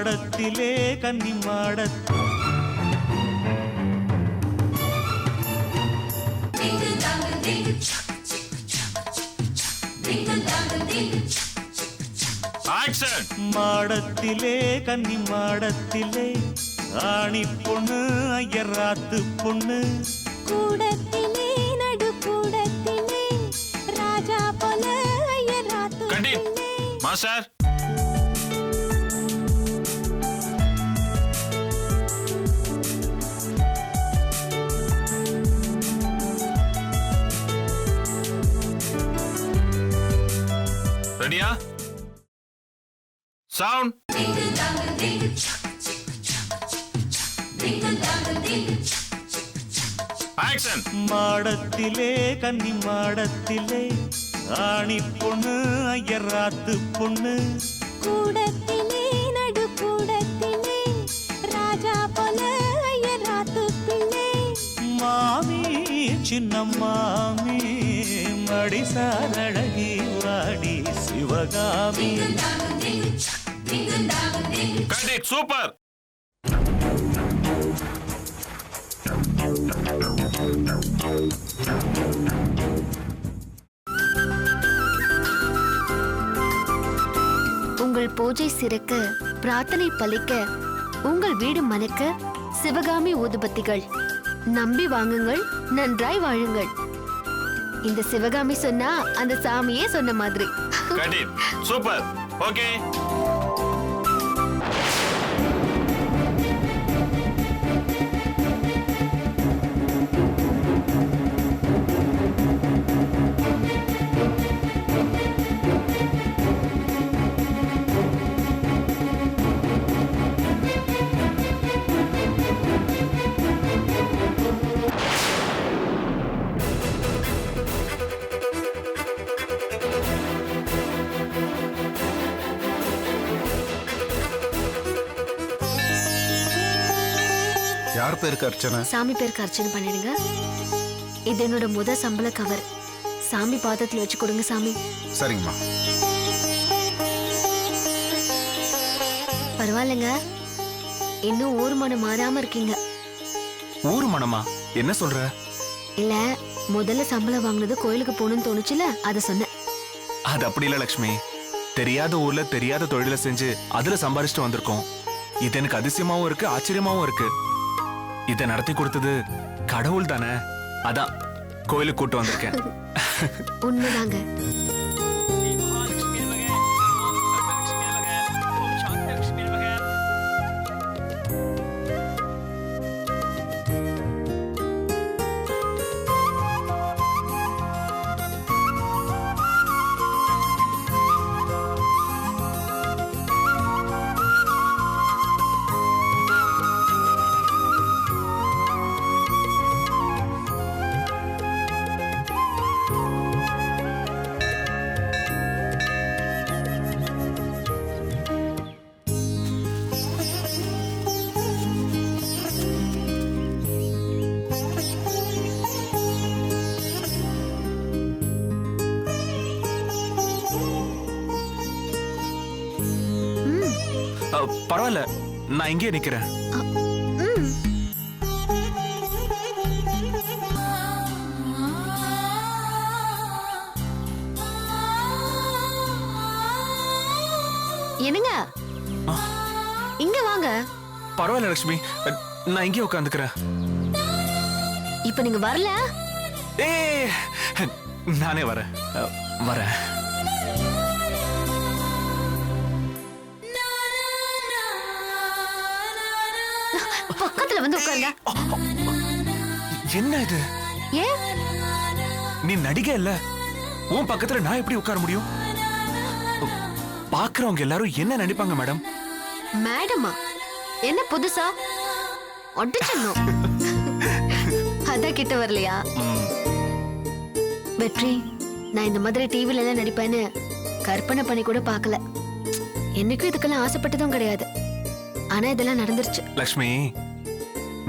மாடத்திலே கன்னி மாடத்தில் மாடத்திலே கன்னி மாடத்திலே ஆணி பொண்ணு ஐயராத்து பொண்ணு கூடத்திலே நடு கூடத்திலே ராஜா போல ஐயராத்து பொண்ணு மாஸ்டர் ரெடியா சவுண்ட் ஆக்ஷன் மாடத்திலே கன்னி மாடத்திலே ஆணி பொண்ணு ஐயராத்து பொண்ணு கூடத்திலே நடு கூடத்திலே ராஜா போல ஐயராத்து பிள்ளை மாமி சின்ன மாமி மடிசாரழகி வாடி சிவகாமி சூப்பர் உங்கள் பூஜை சிறக்க, பிரார்த்தனை பலிக்க, உங்கள் வீடு மணக்க சிவகாமி ஊதுபத்திகள் நம்பி வாங்குங்கள், நன்றாய் வாழுங்கள். இந்த சிவகாமி சொன்னா அந்த சாமியே சொன்ன மாதிரி. சூப்பர். ஓகே. யார் பேருக்கு அர்ச்சனை? சாமி பேருக்கு அர்ச்சனை பண்ணிடுங்க. இது என்னோட முதல் சம்பள கவர். சாமி பாதத்துல வச்சு கொடுங்க சாமி. சரிங்கம்மா. பரவாயில்லைங்க, இன்னும் ஊர் மனம் மாறாம இருக்கீங்க. ஊர் மனமா? என்ன சொல்ற? இல்ல, முதல்ல சம்பளம் வாங்கினது கோயிலுக்கு போகணும்னு தோணுச்சுல, அத சொன்னேன். அது அப்படி இல்ல லட்சுமி. தெரியாத ஊர்ல தெரியாத தொழில செஞ்சு அதுல சம்பாதிச்சுட்டு வந்திருக்கோம். இது எனக்கு அதிசயமாவும் இருக்கு, ஆச்சரியமாவும் இருக்கு. இதை நடத்தி கொடுத்தது கடவுள் தானே, அதான் கோயிலுக்கு கூட்டு வந்திருக்கேன். உண்மைதாங்க. பரவாயில்ல, நான் இங்கே நிக்கிறேன். என்னங்க, இங்க வாங்க. பரவாயில்ல லட்சுமி, நான் இங்கே உட்காந்துக்கிறேன். இப்ப நீங்க வரல? ஏ, நானே வரேன் வரேன். பக்கத்துல வந்து உட்காருங்க. என்ன இது? ஏன்? நீ நடிகை இல்ல, உன் பக்கத்துல நான் எப்படி உட்கார முடியும்? பாக்குறவங்க எல்லாரும் என்ன நினைப்பாங்க மேடம்? மேடமா? என்ன புதுசா? ஒட்டிச்சணும். அதான் கிட்ட வரலையா? வெற்றி, நான் இந்த மாதிரி டிவில எல்லாம் நடிப்பேன்னு கற்பனை பண்ணி கூட பார்க்கல. என்னைக்கும் இதுக்கெல்லாம் ஆசைப்பட்டதும் கிடையாது. ஆனா இதெல்லாம் நடந்துருச்சு. லட்சுமி,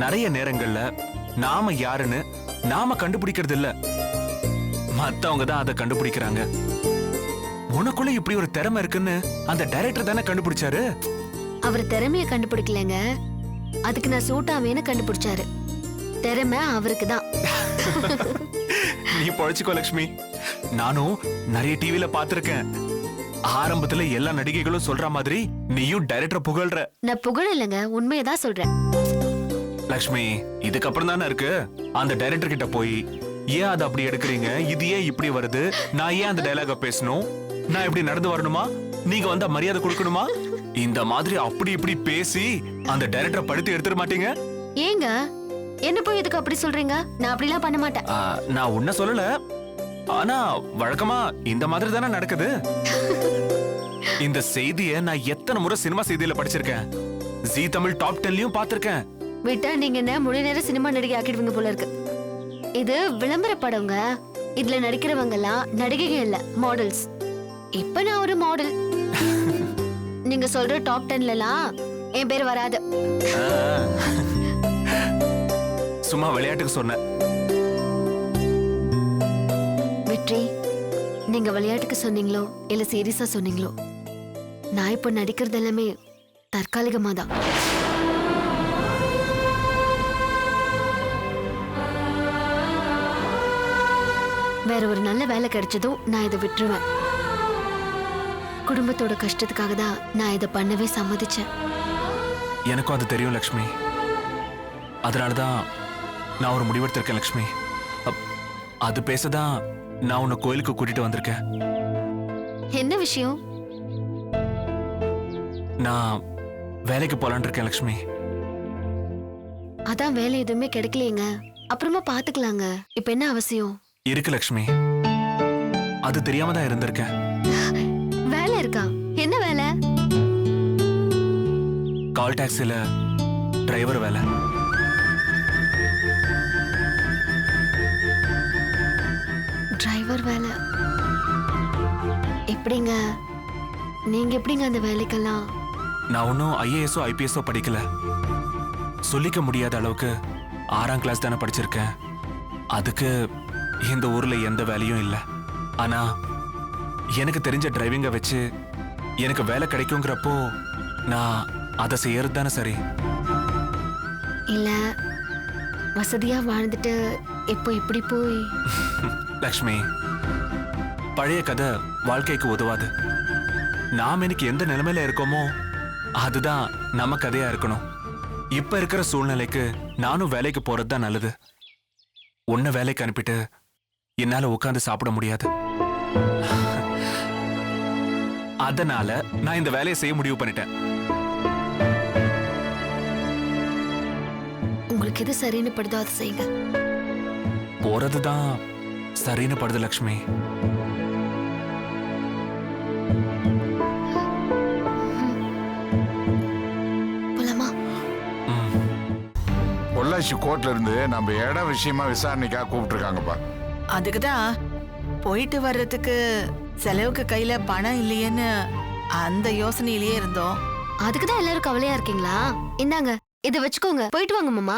நிறைய நேரங்கள்ல நாம யாருன்னு நாம கண்டுபிடிக்கிறது இல்ல, மத்தவங்க தான் அதை கண்டுபிடிக்கிறாங்க. உனக்குள்ள இப்படி ஒரு திறமை இருக்குன்னு அந்த டைரக்டர் தானே கண்டுபிடிச்சாரு. அவர் திறமைய கண்டுபிடிக்கலங்க, அதுக்கு நான் சூட்டாவேன்னு கண்டுபிடிச்சாரு. திறமை அவருக்கு தான். நீ பொழைச்சுக்கோ லக்ஷ்மி. நானும் நிறைய டிவில பாத்திருக்கேன். ஆரம்பத்துல எல்லா நடிகைகளும் சொல்ற மாதிரி நீயும் டைரக்டர் புகழ்ற. நான் புகழ இல்லைங்க, உண்மையதான் சொல்றேன். லக்ஷ்மி, இதுக்கப்புறம் தானே இருக்கு. அந்த டைரக்டர் கிட்ட போய் ஏன் அதை அப்படி எடுக்கிறீங்க, இது ஏன் இப்படி வருது, நான் ஏன் அந்த டைலாக பேசணும், நான் எப்படி நடந்து வரணுமா, நீங்க வந்தா மரியாதை கொடுக்கணுமா, இந்த மாதிரி அப்படி இப்படி பேசி அந்த டைரக்டரை படுத்து எடுத்துட மாட்டீங்க? ஏங்க என்ன போய் எதுக்கு அப்படி சொல்றீங்க? நான் அப்படிலாம் பண்ண மாட்டேன். நான் உன்ன சொல்லல, ஆனா வழக்கமா இந்த மாதிரி தானே நடக்குது. இந்த செய்தியை நான் எத்தனை முறை சினிமா செய்தியில படிச்சிருக்கேன். ஜீ தமிழ் டாப் 10லயும் பாத்திருக்கேன். விட்டா நீங்க என்ன முழு நேர சினிமா நடிகை ஆக்கிடுவீங்க போல இருக்கு. இது விளம்பர படங்க. இதுல நடிக்கிறவங்க எல்லாம் நடிகைகள் இல்ல, மாடல்ஸ். இப்ப நான் ஒரு மாடல். நீங்க சொல்ற டாப் 10ல எல்லாம் என் பேர் வராது. சும்மா விளையாட்டுக்கு சொன்னேன். வெற்றி, நீங்க விளையாட்டுக்கு சொன்னீங்களோ இல்ல சீரியஸா சொன்னீங்களோ, நான் இப்ப நடிக்கிறது எல்லாமே தற்காலிகமா தான். வேற ஒரு நல்ல வேலை கிடைச்சதும் நான் இதை விட்டுருவேன். குடும்பத்தோட கஷ்டத்துக்காக தான் நான் இதை பண்ணவே சம்மதிச்சேன். எனக்கும் அது தெரியும் லக்ஷ்மி. அதனாலதான் நான் ஒரு முடிவெடுத்திருக்கேன் லக்ஷ்மி. அது பேசதான் நான் உன்னை கோயிலுக்கு கூட்டிட்டு வந்திருக்கேன். என்ன விஷயம்? நான் வேலைக்கு போலான்னு இருக்கேன் லக்ஷ்மி. அதான் வேலை எதுவுமே கிடைக்கலையேங்க, அப்புறமா பாத்துக்கலாங்க. இப்ப என்ன அவசியம் இருக்கு லக்ஷ்மி? அது தெரியாம தான் இருந்திருக்கேன். வேலை இருக்கா? என்ன வேலை? கால் டாக்ஸில டிரைவர் வேலை. டிரைவர் வேலை எப்படிங்க? நீங்க எப்படிங்க அந்த வேலைக்கெல்லாம்? நான் ஒன்னும் ஐஏஎஸோ ஐபிஎஸோ படிக்கல. சொல்லிக்க முடியாத அளவுக்கு 6ஆம் கிளாஸ் தானே படிச்சிருக்கேன். அதுக்கு இந்த ஊர்ல எந்த வேலையும் இல்லை. ஆனா எனக்கு தெரிஞ்ச டிரைவிங்க வச்சு எனக்கு வேலை கிடைக்குங்கிறப்போ நான் அதை செய்யறது தானே சரி. இல்ல வசதியா வாழ்ந்துட்டு இப்போ இப்படி போய். லக்ஷ்மி, பழைய கதை வாழ்க்கைக்கு உதவாது. நாம் இன்னைக்கு எந்த நிலைமையில இருக்கோமோ அதுதான் நம்ம கதையா இருக்கணும். இப்ப இருக்கிற சூழ்நிலைக்கு நானும் வேலைக்கு போறது தான் நல்லது. உன்னை வேலைக்கு அனுப்பிட்டு என்னால உட்கார்ந்து சாப்பிட முடியாது. அதனால நான் இந்த வேலையை செய்ய முடிவு பண்ணிட்டேன். உங்களுக்கு எது சரின்னு படுதோ அதை செய்யுங்க. போறதுதான் சரின்னு படுது லக்ஷ்மி. போலாமா? பொள்ளாச்சி கோர்ட்ல இருந்து நம்ம இடம் விஷயமா விசாரணைக்காக கூப்பிட்டுருக்காங்கப்பா. அதுக்குதான் போயிட்டு வர்றதுக்கு செலவுக்கு கையில பணம் இல்லையேன்னு அந்த யோசனையிலேயே இருந்தோம். அதுக்குதான் எல்லாரும் கவலையா இருக்கீங்களா? இந்தாங்க இதை வச்சுக்கோங்க, போயிட்டு வாங்க மாமா.